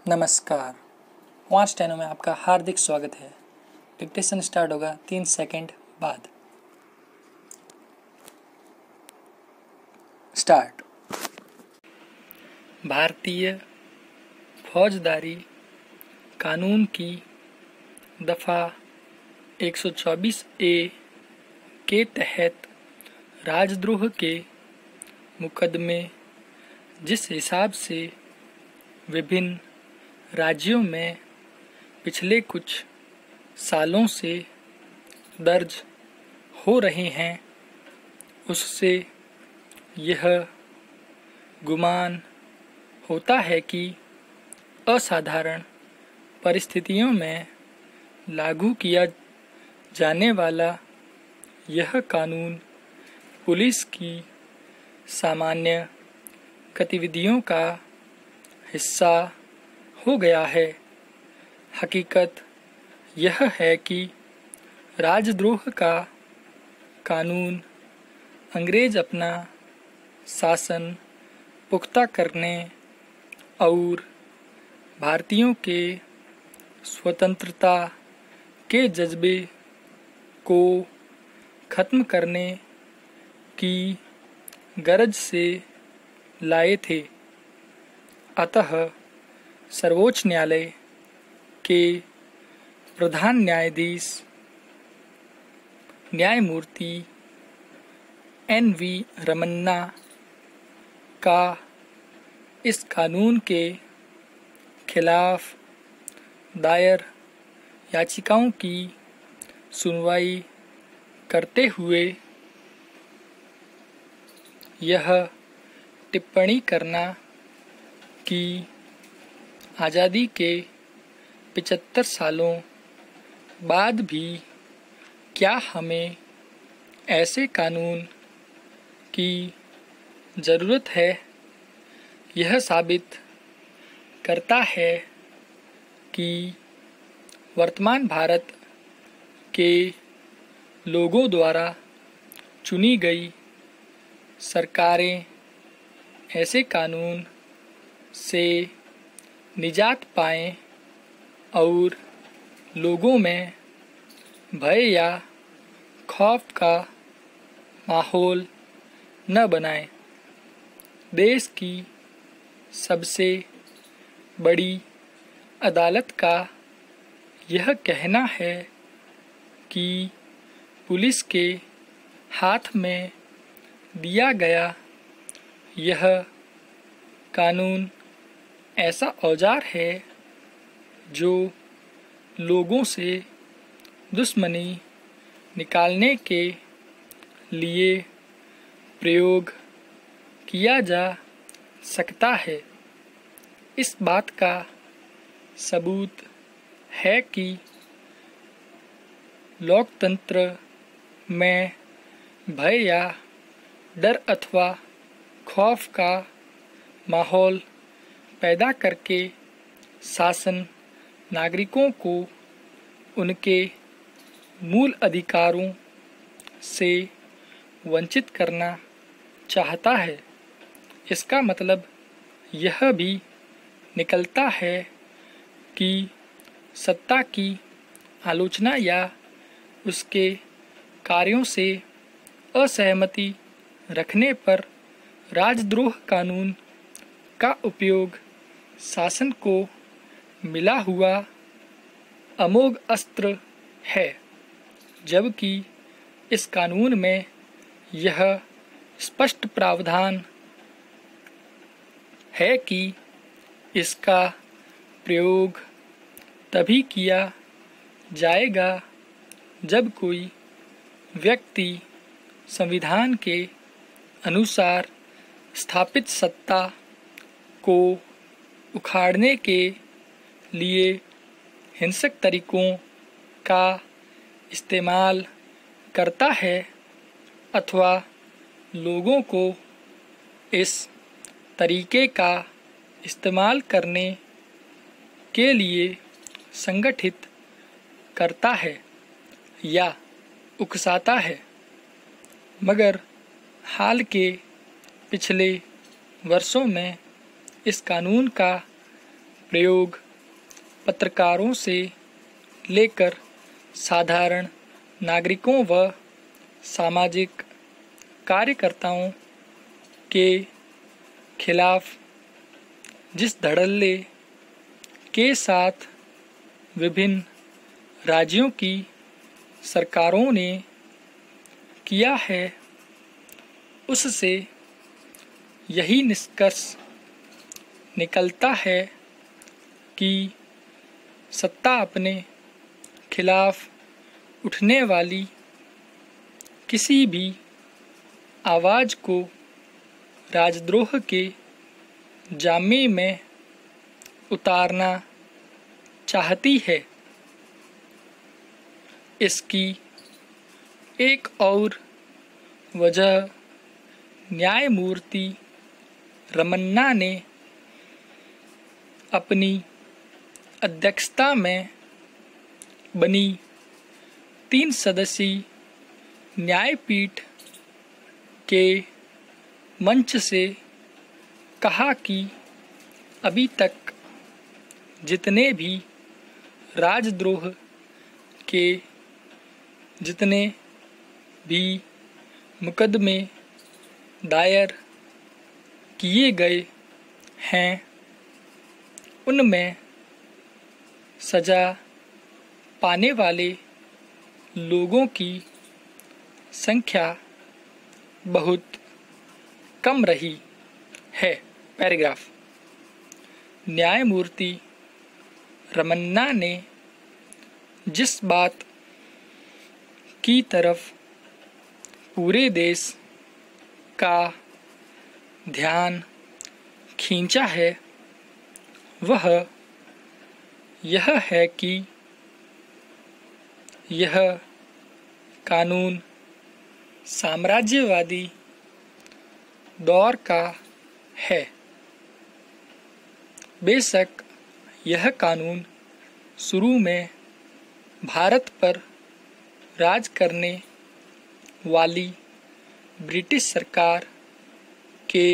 नमस्कार। 5 टेनों में आपका हार्दिक स्वागत है। डिक्टेशन स्टार्ट होगा 3 सेकंड बाद। स्टार्ट। भारतीय फौजदारी कानून की दफ़ा 124 ए के तहत राजद्रोह के मुकदमे जिस हिसाब से विभिन्न राज्यों में पिछले कुछ सालों से दर्ज हो रहे हैं, उससे यह गुमान होता है कि असाधारण परिस्थितियों में लागू किया जाने वाला यह कानून पुलिस की सामान्य गतिविधियों का हिस्सा हो गया है। हकीकत यह है कि राजद्रोह का कानून अंग्रेज अपना शासन पुख्ता करने और भारतीयों के स्वतंत्रता के जज्बे को खत्म करने की गरज से लाए थे। अतः सर्वोच्च न्यायालय के प्रधान न्यायाधीश न्यायमूर्ति एन.वी. रमन्ना का इस कानून के खिलाफ दायर याचिकाओं की सुनवाई करते हुए यह टिप्पणी करना कि आज़ादी के 75 सालों बाद भी क्या हमें ऐसे कानून की ज़रूरत है, यह साबित करता है कि वर्तमान भारत के लोगों द्वारा चुनी गई सरकारें ऐसे कानून से निजात पाएं और लोगों में भय या खौफ का माहौल न बनाएं। देश की सबसे बड़ी अदालत का यह कहना है कि पुलिस के हाथ में दिया गया यह कानून ऐसा औजार है जो लोगों से दुश्मनी निकालने के लिए प्रयोग किया जा सकता है। इस बात का सबूत है कि लोकतंत्र में भय या डर अथवा खौफ का माहौल पैदा करके शासन नागरिकों को उनके मूल अधिकारों से वंचित करना चाहता है। इसका मतलब यह भी निकलता है कि सत्ता की आलोचना या उसके कार्यों से असहमति रखने पर राजद्रोह कानून का उपयोग शासन को मिला हुआ अमोघ अस्त्र है, जबकि इस कानून में यह स्पष्ट प्रावधान है कि इसका प्रयोग तभी किया जाएगा जब कोई व्यक्ति संविधान के अनुसार स्थापित सत्ता को उखाड़ने के लिए हिंसक तरीकों का इस्तेमाल करता है अथवा लोगों को इस तरीके का इस्तेमाल करने के लिए संगठित करता है या उकसाता है। मगर हाल के पिछले वर्षों में इस कानून का प्रयोग पत्रकारों से लेकर साधारण नागरिकों व सामाजिक कार्यकर्ताओं के खिलाफ जिस धड़ल्ले के साथ विभिन्न राज्यों की सरकारों ने किया है, उससे यही निष्कर्ष निकलता है कि सत्ता अपने खिलाफ उठने वाली किसी भी आवाज़ को राजद्रोह के जामे में उतारना चाहती है। इसकी एक और वजह न्यायमूर्ति रमन्ना ने अपनी अध्यक्षता में बनी 3 सदस्यीय न्यायपीठ के मंच से कहा कि अभी तक जितने भी राजद्रोह के जितने भी मुकदमे दायर किए गए हैं, उनमें सजा पाने वाले लोगों की संख्या बहुत कम रही है। पैराग्राफ। न्यायमूर्ति रमन्ना ने जिस बात की तरफ पूरे देश का ध्यान खींचा है, वह यह है कि यह कानून साम्राज्यवादी दौर का है। बेशक यह कानून शुरू में भारत पर राज करने वाली ब्रिटिश सरकार के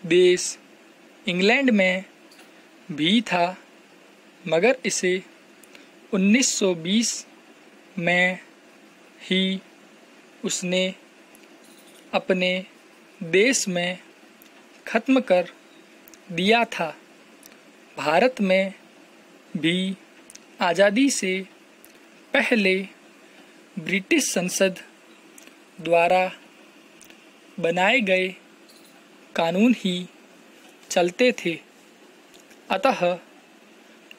देश इंग्लैंड में भी था, मगर इसे 1920 में ही उसने अपने देश में ख़त्म कर दिया था। भारत में भी आज़ादी से पहले ब्रिटिश संसद द्वारा बनाए गए कानून ही चलते थे। अतः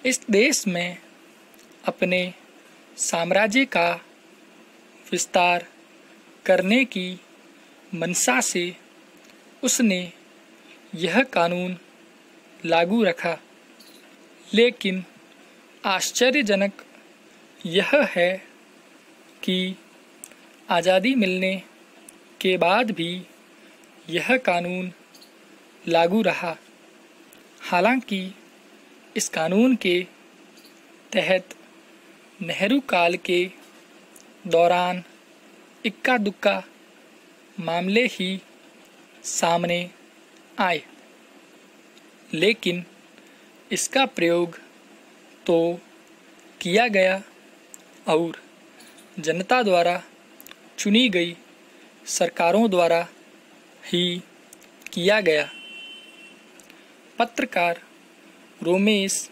इस देश में अपने साम्राज्य का विस्तार करने की मंशा से उसने यह कानून लागू रखा। लेकिन आश्चर्यजनक यह है कि आज़ादी मिलने के बाद भी यह कानून लागू रहा। हालांकि इस कानून के तहत नेहरू काल के दौरान इक्का दुक्का मामले ही सामने आए, लेकिन इसका प्रयोग तो किया गया और जनता द्वारा चुनी गई सरकारों द्वारा ही किया गया। पत्रकार रोमेश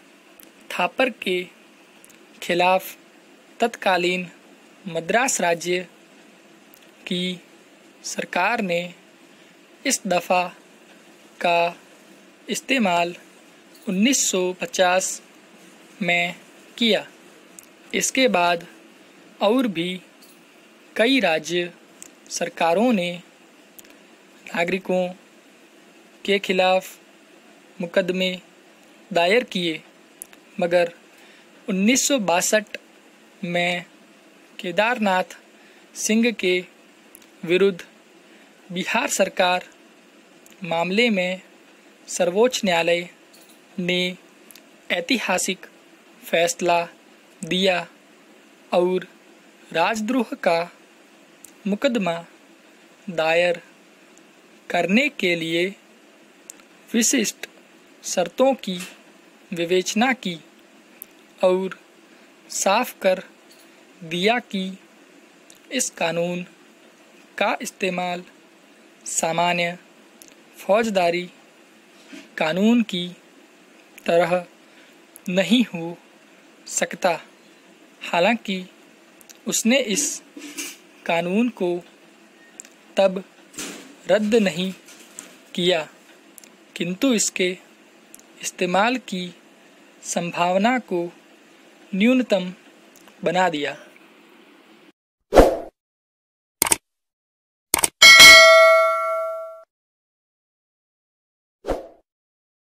थापर के खिलाफ तत्कालीन मद्रास राज्य की सरकार ने इस दफ़ा का इस्तेमाल 1950 में किया। इसके बाद और भी कई राज्य सरकारों ने नागरिकों के खिलाफ मुकदमे दायर किए, मगर 1962 में केदारनाथ सिंह के विरुद्ध बिहार सरकार मामले में सर्वोच्च न्यायालय ने ऐतिहासिक फैसला दिया और राजद्रोह का मुकदमा दायर करने के लिए विशिष्ट शर्तों की विवेचना की और साफ कर दिया कि इस कानून का इस्तेमाल सामान्य फौजदारी कानून की तरह नहीं हो सकता। हालांकि उसने इस कानून को तब रद्द नहीं किया, किंतु इसके इस्तेमाल की संभावना को न्यूनतम बना दिया।